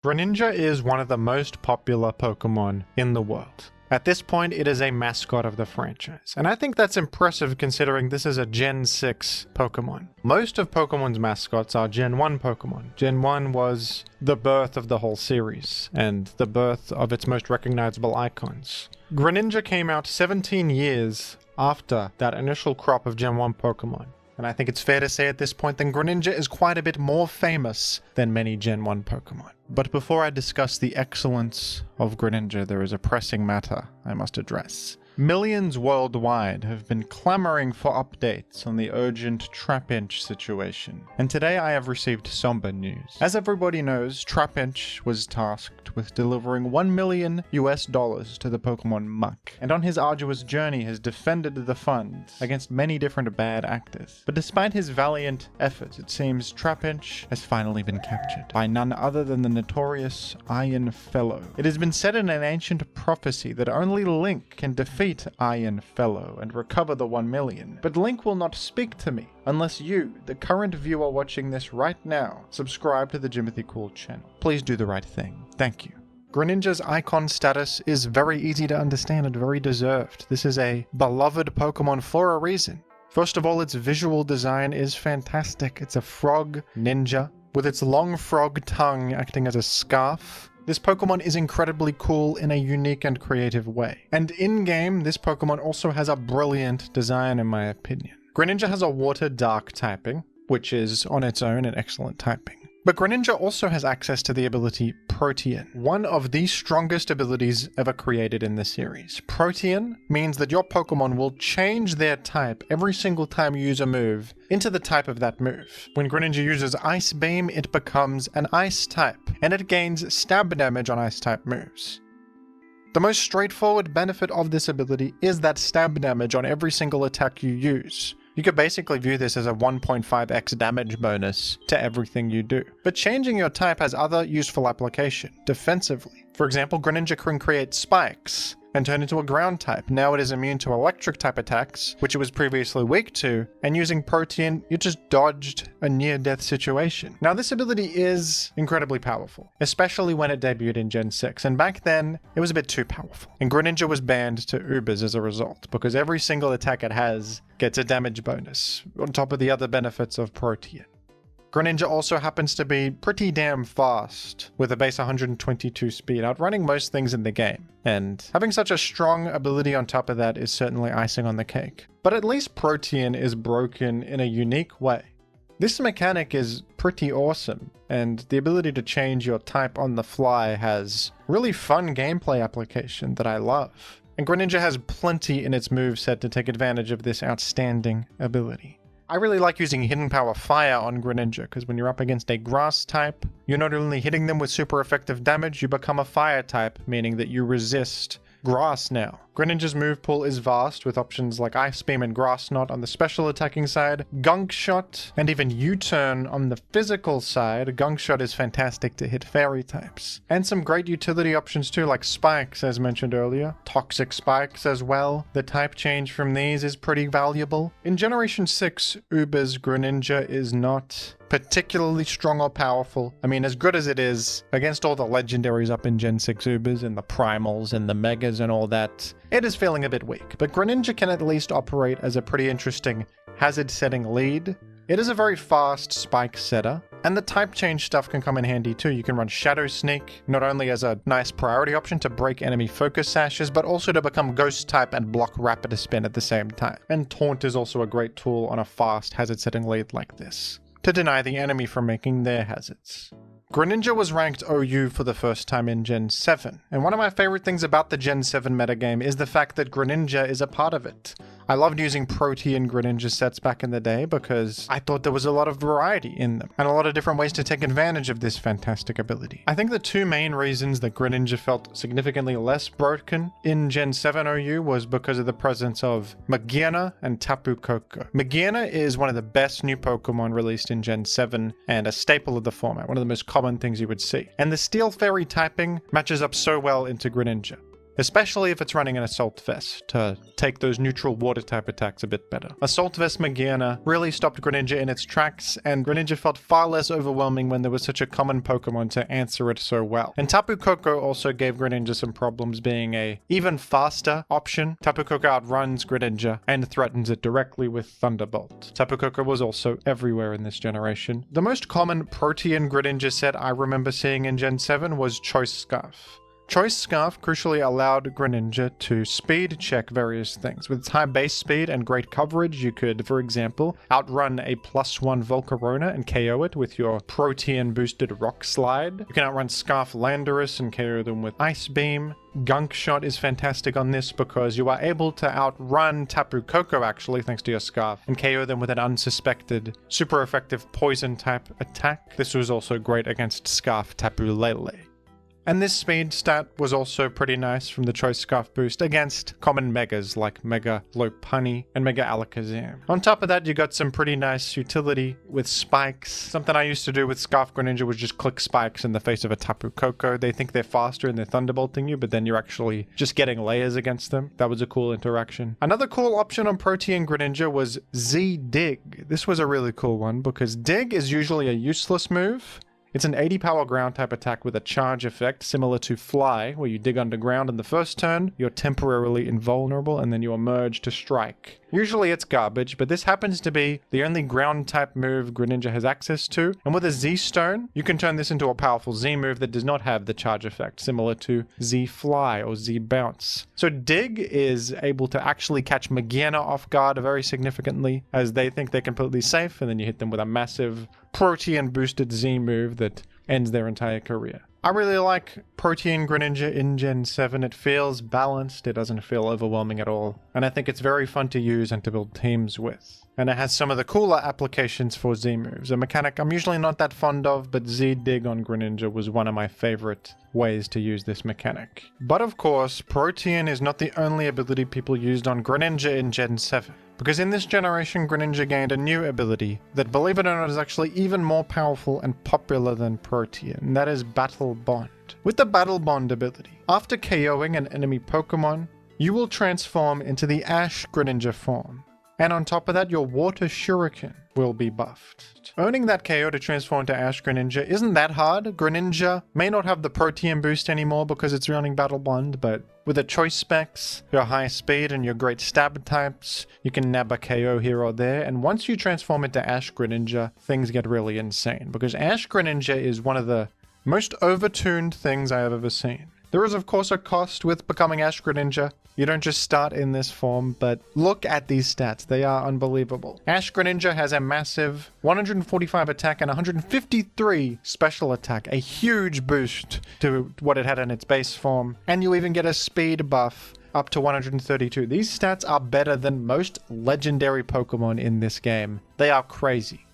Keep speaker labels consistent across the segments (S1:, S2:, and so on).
S1: Greninja is one of the most popular Pokemon in the world. At this point, it is a mascot of the franchise, and I think that's impressive considering this is a Gen 6 Pokemon. Most of Pokemon's mascots are Gen 1 Pokemon. Gen 1 was the birth of the whole series, and the birth of its most recognizable icons. Greninja came out 17 years after that initial crop of Gen 1 Pokemon. And I think it's fair to say at this point that Greninja is quite a bit more famous than many Gen 1 Pokemon. But before I discuss the excellence of Greninja, there is a pressing matter I must address. Millions worldwide have been clamoring for updates on the urgent trapinch situation, and today I have received somber news. As everybody knows, Trapinch was tasked with delivering $1 million to the Pokemon muck, and on his arduous journey has defended the funds against many different bad actors. But despite his valiant efforts, it seems Trapinch has finally been captured by none other than the notorious Iron Fellow. It has been said in an ancient prophecy that only Link can defeat Iron Fellow and recover the 1 million. But Link will not speak to me unless you, the current viewer watching this right now, subscribe to the Jimothy Cool channel. Please do the right thing. Thank you. Greninja's icon status is very easy to understand and very deserved. This is a beloved Pokemon for a reason. First of all, its visual design is fantastic. It's a frog ninja with its long frog tongue acting as a scarf. This Pokemon is incredibly cool in a unique and creative way. And in-game, this Pokemon also has a brilliant design in my opinion. Greninja has a Water Dark typing, which is on its own an excellent typing. But Greninja also has access to the ability Protean, one of the strongest abilities ever created in the series. Protean means that your Pokemon will change their type every single time you use a move into the type of that move. When Greninja uses Ice Beam, it becomes an Ice type, and it gains stab damage on Ice type moves. The most straightforward benefit of this ability is that stab damage on every single attack you use. You could basically view this as a 1.5x damage bonus to everything you do. But changing your type has other useful application, defensively. For example, Greninja can create spikes and turn into a ground type. Now it is immune to electric type attacks, which it was previously weak to, and using Protean, you just dodged a near-death situation. Now this ability is incredibly powerful, especially when it debuted in Gen 6, and back then, it was a bit too powerful. And Greninja was banned to Ubers as a result, because every single attack it has gets a damage bonus, on top of the other benefits of Protean. Greninja also happens to be pretty damn fast, with a base 122 speed, outrunning most things in the game. And having such a strong ability on top of that is certainly icing on the cake. But at least Protean is broken in a unique way. This mechanic is pretty awesome, and the ability to change your type on the fly has really fun gameplay application that I love. And Greninja has plenty in its moveset to take advantage of this outstanding ability. I really like using Hidden Power Fire on Greninja, because when you're up against a grass type, you're not only hitting them with super effective damage, you become a fire type, meaning that you resist grass now. Greninja's move pool is vast, with options like Ice Beam and Grass Knot on the special attacking side, Gunk Shot, and even U-Turn on the physical side. Gunk Shot is fantastic to hit fairy types. And some great utility options too, like Spikes, as mentioned earlier. Toxic Spikes as well. The type change from these is pretty valuable. In Generation 6, Uber's Greninja is not particularly strong or powerful. I mean, as good as it is, against all the legendaries up in Gen 6 Ubers and the Primals and the Megas and all that, it is feeling a bit weak. But Greninja can at least operate as a pretty interesting hazard setting lead. It is a very fast spike setter, and the type change stuff can come in handy too. You can run Shadow Sneak, not only as a nice priority option to break enemy focus sashes, but also to become Ghost type and block Rapid Spin at the same time. And Taunt is also a great tool on a fast hazard setting lead like this, to deny the enemy from making their hazards. Greninja was ranked OU for the first time in Gen 7, and one of my favorite things about the Gen 7 metagame is the fact that Greninja is a part of it. I loved using Protean Greninja sets back in the day because I thought there was a lot of variety in them, and a lot of different ways to take advantage of this fantastic ability. I think the two main reasons that Greninja felt significantly less broken in Gen 7 OU was because of the presence of Magearna and Tapu Koko. Magearna is one of the best new Pokemon released in Gen 7, and a staple of the format, one of the most common things you would see. And the Steel Fairy typing matches up so well into Greninja. especially if it's running an Assault Vest to take those neutral water type attacks a bit better. Assault Vest Magearna really stopped Greninja in its tracks, and Greninja felt far less overwhelming when there was such a common Pokemon to answer it so well. And Tapu Koko also gave Greninja some problems, being a even faster option. Tapu Koko outruns Greninja and threatens it directly with Thunderbolt. Tapu Koko was also everywhere in this generation. The most common Protean Greninja set I remember seeing in Gen 7 was Choice Scarf. Choice Scarf crucially allowed Greninja to speed check various things. With its high base speed and great coverage, you could, for example, outrun a +1 Volcarona and KO it with your Protean boosted Rock Slide. You can outrun Scarf Landorus and KO them with Ice Beam. Gunk Shot is fantastic on this because you are able to outrun Tapu Koko actually thanks to your Scarf and KO them with an unsuspected, super effective poison type attack. This was also great against Scarf Tapu Lele. And this speed stat was also pretty nice from the Choice Scarf boost against common Megas like Mega Lopunny and Mega Alakazam. On top of that, you got some pretty nice utility with spikes. Something I used to do with Scarf Greninja was just click spikes in the face of a Tapu Koko. They think they're faster and they're thunderbolting you, but then you're actually just getting layers against them. That was a cool interaction. Another cool option on Protean Greninja was Z-Dig. This was a really cool one because Dig is usually a useless move. It's an 80 power ground type attack with a charge effect similar to Fly, where you dig underground in the first turn, you're temporarily invulnerable, and then you emerge to strike. Usually it's garbage, but this happens to be the only ground type move Greninja has access to, and with a Z-Stone, you can turn this into a powerful Z move that does not have the charge effect, similar to Z-Fly or Z-Bounce. So Dig is able to actually catch Magearna off guard very significantly, as they think they're completely safe, and then you hit them with a massive Protean boosted Z move that ends their entire career. I really like Protean Greninja in Gen 7. It feels balanced, it doesn't feel overwhelming at all, and I think it's very fun to use and to build teams with. And it has some of the cooler applications for Z moves, a mechanic I'm usually not that fond of, but Z-Dig on Greninja was one of my favorite ways to use this mechanic. But of course, Protean is not the only ability people used on Greninja in Gen 7. Because in this generation, Greninja gained a new ability that, believe it or not, is actually even more powerful and popular than Protean, and that is Battle Bond. With the Battle Bond ability, after KOing an enemy Pokemon, you will transform into the ash-greninja form. And on top of that, your Water Shuriken will be buffed. Owning that KO to transform to ash-greninja isn't that hard. Greninja may not have the Protean boost anymore because it's running Battle Bond, but with the choice specs, your high speed, and your great stab types, you can nab a KO here or there, and once you transform into ash-greninja, things get really insane, because ash-greninja is one of the most overtuned things I have ever seen. There is of course a cost with becoming ash-greninja. You don't just start in this form, but look at these stats. They are unbelievable. ash-greninja has a massive 145 attack and 153 special attack, a huge boost to what it had in its base form. And you even get a speed buff up to 132. These stats are better than most legendary Pokemon in this game. They are crazy.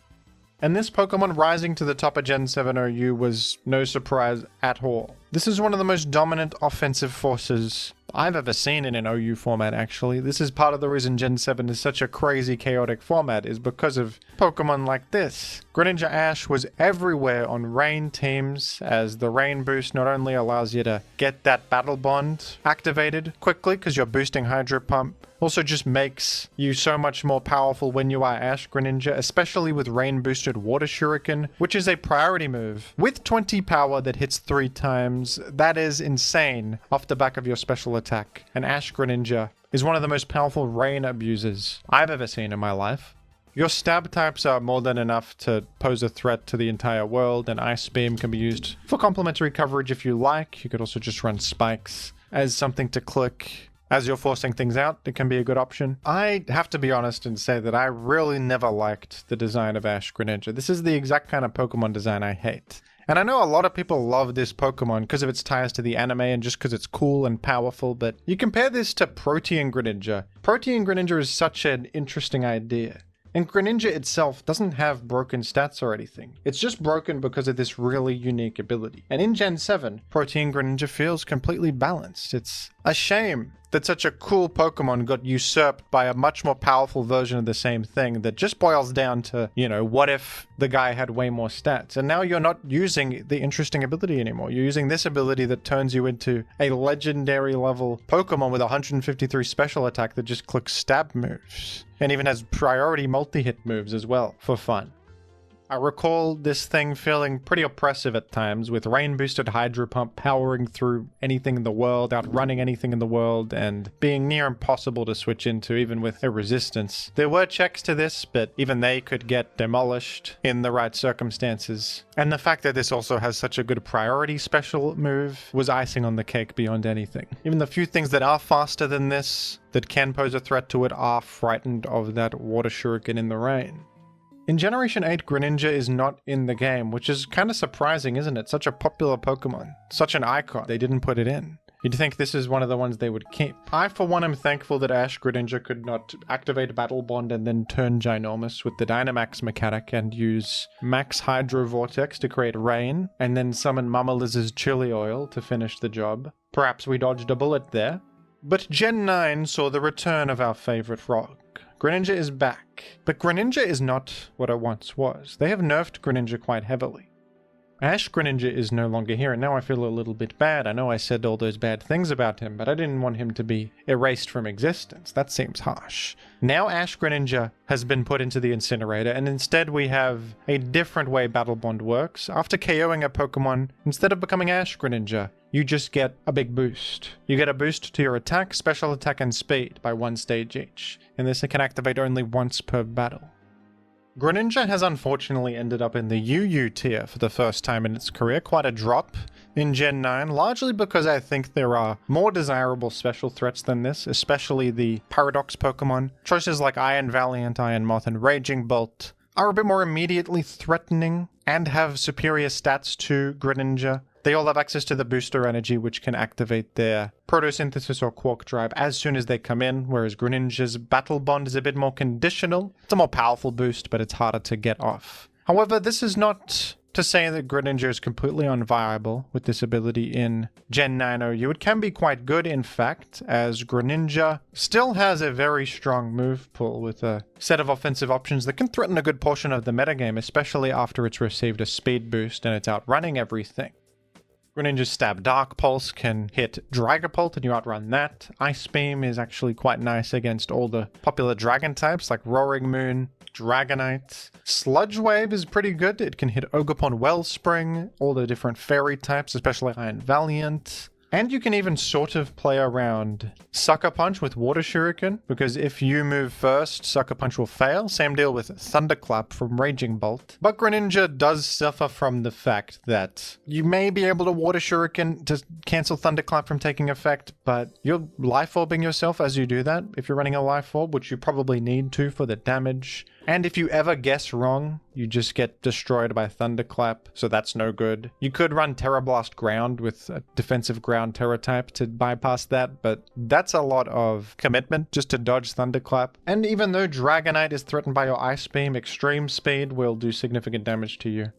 S1: And this Pokemon rising to the top of Gen 7 OU was no surprise at all. This is one of the most dominant offensive forces I've ever seen in an OU format, actually. This is part of the reason Gen 7 is such a crazy, chaotic format, is because of Pokemon like this. Greninja Ash was everywhere on Rain teams, as the Rain boost not only allows you to get that Battle Bond activated quickly, because you're boosting Hydro Pump, also just makes you so much more powerful when you are Ash Greninja, especially with Rain boosted Water Shuriken, which is a priority move. With 20 power that hits 3 times, that is insane off the back of your special attack. And Ash Greninja is one of the most powerful Rain abusers I've ever seen in my life. Your stab types are more than enough to pose a threat to the entire world, and Ice Beam can be used for complementary coverage if you like. You could also just run spikes as something to click. As you're forcing things out, it can be a good option. I have to be honest and say that I really never liked the design of Ash Greninja. This is the exact kind of Pokemon design I hate. And I know a lot of people love this Pokemon because of its ties to the anime and just because it's cool and powerful, but you compare this to Protean Greninja. Protean Greninja is such an interesting idea. And Greninja itself doesn't have broken stats or anything. It's just broken because of this really unique ability. And in Gen 7, Protean Greninja feels completely balanced. It's a shame that such a cool Pokemon got usurped by a much more powerful version of the same thing that just boils down to, what if the guy had way more stats? And now you're not using the interesting ability anymore. You're using this ability that turns you into a legendary level Pokemon with 153 special attack that just clicks stab moves. And even has priority multi-hit moves as well, for fun. I recall this thing feeling pretty oppressive at times, with rain-boosted Hydro Pump powering through anything in the world, outrunning anything in the world, and being near impossible to switch into, even with a resistance. There were checks to this, but even they could get demolished in the right circumstances. And the fact that this also has such a good priority special move was icing on the cake beyond anything. Even the few things that are faster than this, that can pose a threat to it, are frightened of that Water Shuriken in the rain. In Generation 8, Greninja is not in the game, which is kind of surprising, isn't it? Such a popular Pokemon, such an icon, they didn't put it in. You'd think this is one of the ones they would keep. I, for one, am thankful that Ash-Greninja could not activate Battle Bond and then turn ginormous with the Dynamax mechanic and use Max Hydro Vortex to create rain, and then summon Mama Liz's Chili Oil to finish the job. Perhaps we dodged a bullet there. But Gen 9 saw the return of our favorite rock. Greninja is back, but Greninja is not what it once was. They have nerfed Greninja quite heavily. Ash-Greninja is no longer here, and now I feel a little bit bad. I know I said all those bad things about him, but I didn't want him to be erased from existence. That seems harsh. Now Ash-Greninja has been put into the incinerator, and instead we have a different way Battle Bond works. After KOing a Pokemon, instead of becoming Ash-Greninja, you just get a big boost. You get a boost to your attack, special attack, and speed by 1 stage each, and this can activate only once per battle. Greninja has unfortunately ended up in the UU tier for the first time in its career, quite a drop in Gen 9, largely because I think there are more desirable special threats than this, especially the Paradox Pokemon. Choices like Iron Valiant, Iron Moth, and Raging Bolt are a bit more immediately threatening and have superior stats to Greninja. They all have access to the booster energy, which can activate their photosynthesis or quark drive as soon as they come in, whereas Greninja's Battle Bond is a bit more conditional. It's a more powerful boost, but it's harder to get off. However, this is not to say that Greninja is completely unviable with this ability in Gen 9 OU. It can be quite good, in fact, as Greninja still has a very strong move pool with a set of offensive options that can threaten a good portion of the metagame, especially after it's received a speed boost and it's outrunning everything. Greninja's Stab Dark Pulse can hit Dragapult and you outrun that. Ice Beam is actually quite nice against all the popular dragon types like Roaring Moon, Dragonite. Sludge Wave is pretty good. It can hit Ogerpon Wellspring, all the different fairy types, especially Iron Valiant. And you can even sort of play around Sucker Punch with Water Shuriken, because if you move first, Sucker Punch will fail. Same deal with Thunderclap from Raging Bolt. But Greninja does suffer from the fact that you may be able to Water Shuriken to cancel Thunderclap from taking effect, but you're Life Orbing yourself as you do that, if you're running a Life Orb, which you probably need to for the damage. And if you ever guess wrong, you just get destroyed by Thunderclap, so that's no good. You could run Terra Blast Ground with a defensive ground Terra type to bypass that, but that's a lot of commitment just to dodge Thunderclap. And even though Dragonite is threatened by your Ice Beam, Extreme Speed will do significant damage to you.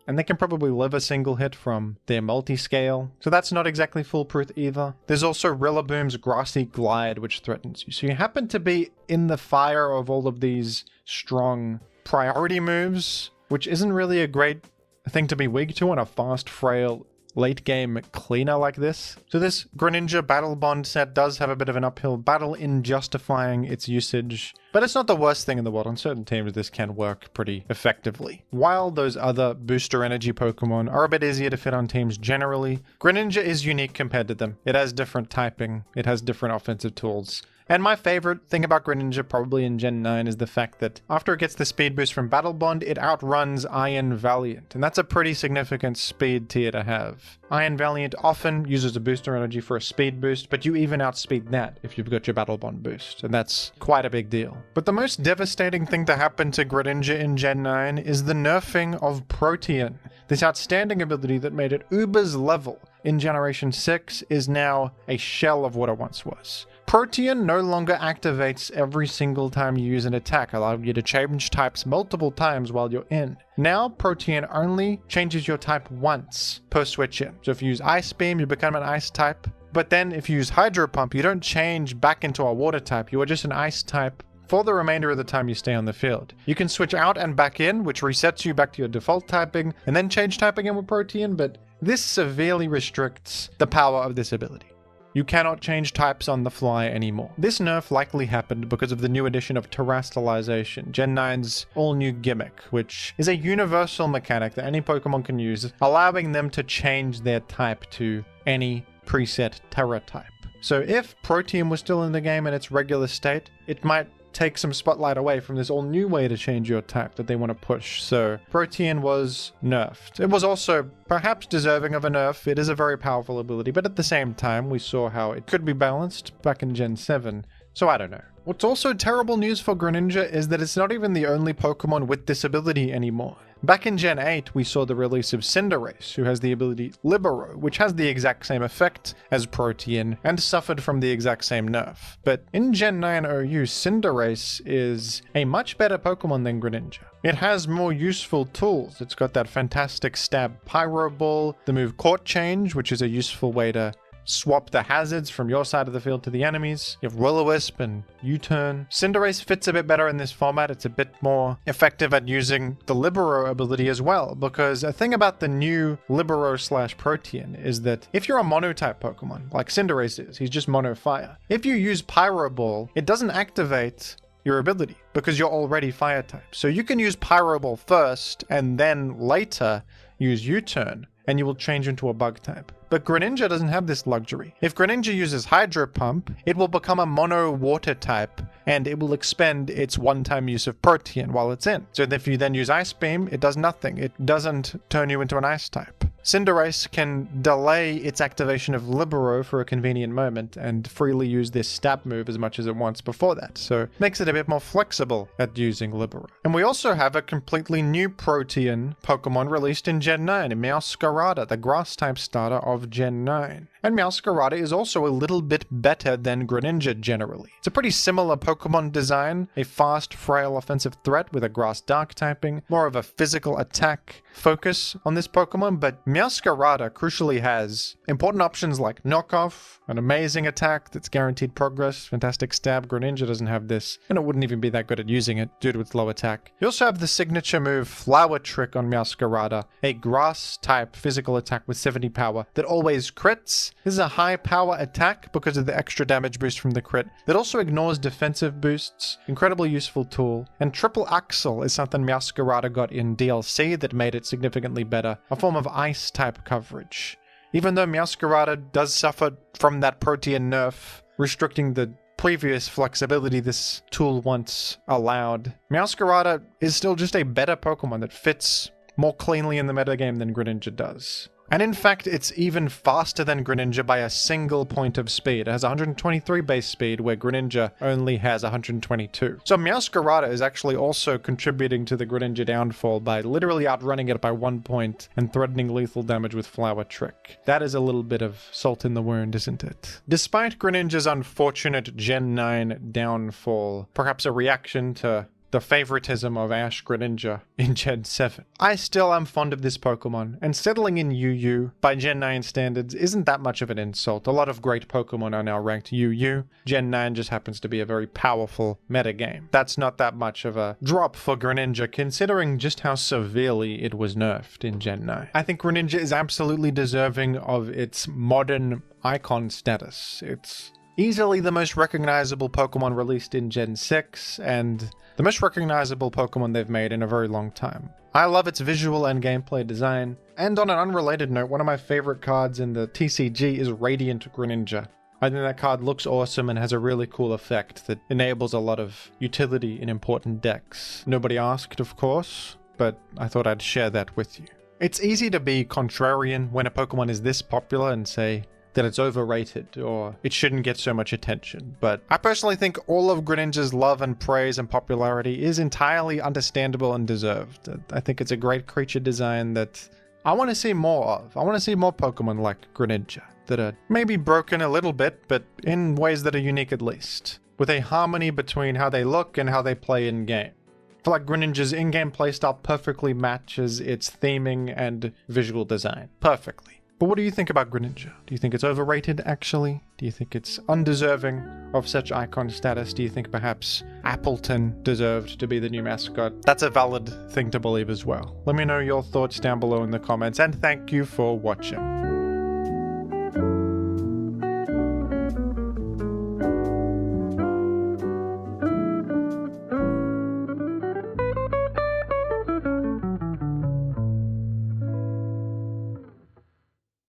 S1: And they can probably live a single hit from their multi-scale, so that's not exactly foolproof either. There's also Rillaboom's Grassy Glide, which threatens you. So you happen to be in the fire of all of these strong priority moves, which isn't really a great thing to be weak to on a fast, frail, late-game cleaner like this. So this Greninja Battle Bond set does have a bit of an uphill battle in justifying its usage, but it's not the worst thing in the world. On certain teams, this can work pretty effectively. While those other booster energy Pokemon are a bit easier to fit on teams generally, Greninja is unique compared to them. It has different typing, it has different offensive tools. And my favorite thing about Greninja probably in Gen 9 is the fact that after it gets the speed boost from Battle Bond, it outruns Iron Valiant. And that's a pretty significant speed tier to have. Iron Valiant often uses a booster energy for a speed boost, but you even outspeed that if you've got your Battle Bond boost. And that's quite a big deal. But the most devastating thing to happen to Greninja in Gen 9 is the nerfing of Protean. This outstanding ability that made it Uber's level in Generation 6 is now a shell of what it once was. Protean no longer activates every single time you use an attack, allowing you to change types multiple times while you're in. Now, Protean only changes your type once per switch in. So if you use Ice Beam, you become an Ice type. But then if you use Hydro Pump, you don't change back into a water type. You are just an ice type for the remainder of the time you stay on the field. You can switch out and back in, which resets you back to your default typing, and then change type again with Protean, but this severely restricts the power of this ability. You cannot change types on the fly anymore. This nerf likely happened because of the new addition of terrestrialization, Gen 9's all-new gimmick, which is a universal mechanic that any Pokemon can use, allowing them to change their type to any preset Terra type. So if Protean was still in the game in its regular state, it might take some spotlight away from this all new way to change your type that they want to push. So Protean was nerfed. It was also perhaps deserving of a nerf. It is a very powerful ability, but at the same time, we saw how it could be balanced back in Gen 7. So I don't know. What's also terrible news for Greninja is that it's not even the only Pokemon with this ability anymore. Back in Gen 8, we saw the release of Cinderace, who has the ability Libero, which has the exact same effect as Protean, and suffered from the exact same nerf. But in Gen 9 OU, Cinderace is a much better Pokemon than Greninja. It has more useful tools. It's got that fantastic stab Pyro Ball, the move Court Change, which is a useful way to swap the hazards from your side of the field to the enemies. You have Will-O-Wisp and U-Turn. Cinderace fits a bit better in this format. It's a bit more effective at using the Libero ability as well, because a thing about the new Libero/Protean is that if you're a mono-type Pokemon, like Cinderace is, he's just mono fire. If you use Pyro Ball, it doesn't activate your ability because you're already fire type. So you can use Pyro Ball first and then later use U-Turn, and you will change into a bug type. But Greninja doesn't have this luxury. If Greninja uses Hydro Pump, it will become a mono water type, and it will expend its one-time use of Protean while it's in. So if you then use Ice Beam, it does nothing. It doesn't turn you into an ice type. Cinderace can delay its activation of Libero for a convenient moment and freely use this stab move as much as it wants before that, so it makes it a bit more flexible at using Libero. And we also have a completely new Protean Pokemon released in Gen 9, Meowscarada, the grass-type starter of Gen 9. And Meowscarada is also a little bit better than Greninja generally. It's a pretty similar Pokemon design, a fast, frail offensive threat with a grass dark typing, more of a physical attack focus on this Pokemon, but Meowscarada crucially has important options like Knockoff, an amazing attack that's guaranteed progress, fantastic stab. Greninja doesn't have this, and it wouldn't even be that good at using it due to its low attack. You also have the signature move Flower Trick on Meowscarada, a grass type physical attack with 70 power that always crits. This is a high power attack because of the extra damage boost from the crit that also ignores defensive boosts. Incredibly useful tool. And Triple Axle is something Meowscarada got in DLC that made it significantly better, a form of ice type coverage. Even though Meowscarada does suffer from that Protean nerf, restricting the previous flexibility this tool once allowed, Meowscarada is still just a better Pokemon that fits more cleanly in the metagame than Greninja does. And in fact, it's even faster than Greninja by a single point of speed. It has 123 base speed, where Greninja only has 122. So Meowscarada is actually also contributing to the Greninja downfall by literally outrunning it by 1 point and threatening lethal damage with Flower Trick. That is a little bit of salt in the wound, isn't it? Despite Greninja's unfortunate Gen 9 downfall, perhaps a reaction to the favoritism of ash-greninja in Gen 7. I still am fond of this Pokemon, and settling in UU by Gen 9 standards isn't that much of an insult. A lot of great Pokemon are now ranked UU. Gen 9 just happens to be a very powerful metagame. That's not that much of a drop for Greninja, considering just how severely it was nerfed in Gen 9. I think Greninja is absolutely deserving of its modern icon status. It's easily the most recognizable Pokemon released in Gen 6, and the most recognizable Pokemon they've made in a very long time. I love its visual and gameplay design, and on an unrelated note, one of my favorite cards in the TCG is Radiant Greninja. I think that card looks awesome and has a really cool effect that enables a lot of utility in important decks. Nobody asked, of course, but I thought I'd share that with you. It's easy to be contrarian when a Pokemon is this popular and say that it's overrated or it shouldn't get so much attention, but I personally think all of Greninja's love and praise and popularity is entirely understandable and deserved. I think it's a great creature design that I want to see more of. I want to see more Pokemon like Greninja that are maybe broken a little bit, but in ways that are unique at least, with a harmony between how they look and how they play in-game. I feel like Greninja's in-game playstyle perfectly matches its theming and visual design. Perfectly. But what do you think about Greninja? Do you think it's overrated, actually? Do you think it's undeserving of such icon status? Do you think perhaps Appleton deserved to be the new mascot? That's a valid thing to believe as well. Let me know your thoughts down below in the comments, and thank you for watching.